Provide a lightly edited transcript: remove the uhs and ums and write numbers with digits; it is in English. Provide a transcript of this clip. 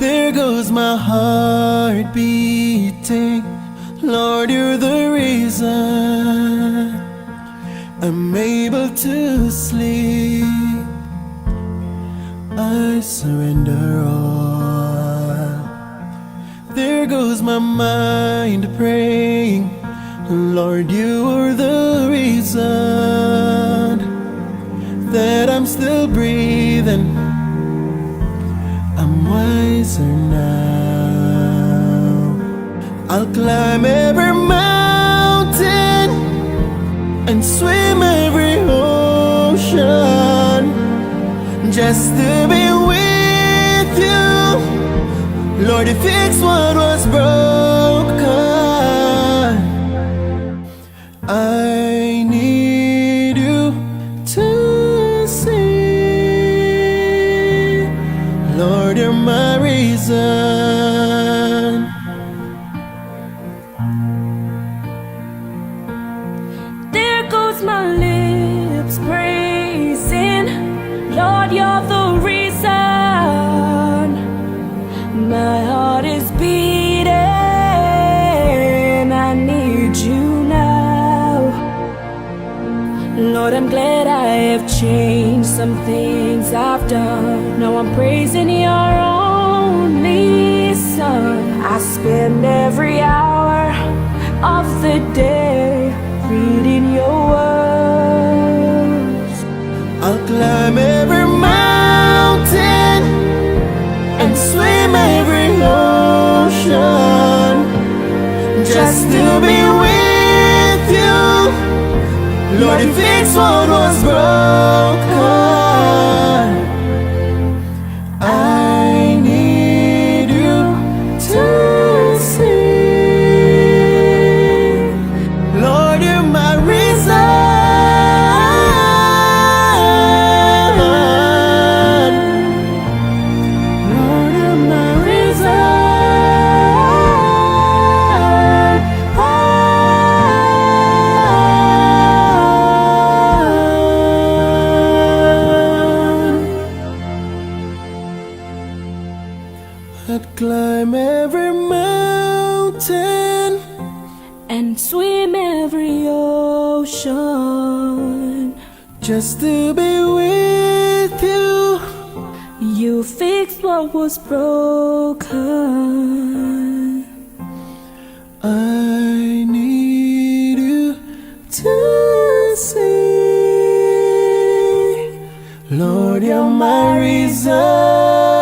There goes my heart beating. Lord, you're the reason I'm able to sleep. I surrender all. There goes my mind praying. Lord, you are the reason that I'm still breathing. I'm wiser now. I'll climb every mountain and swim every ocean just to be with you. Lord, you fix what was broken. I need you to see. Lord, you're my reason. There goes my lips praising. Lord, you're the reason. My heart is beating. I need you now. Lord, I'm glad I have changed some things I've done. Now I'm praising your only Son. I spend every hour of the day reading your words. I'll climb every mountain and swim every ocean just to be with you. Lord, you fix what was broken. I need you to see. Lord, you're my reason. Lord, you're my reason. I'd climb every mountain And swim every ocean just to be with you. You fixed what was broken. I need you to see. Lord, you're my reason.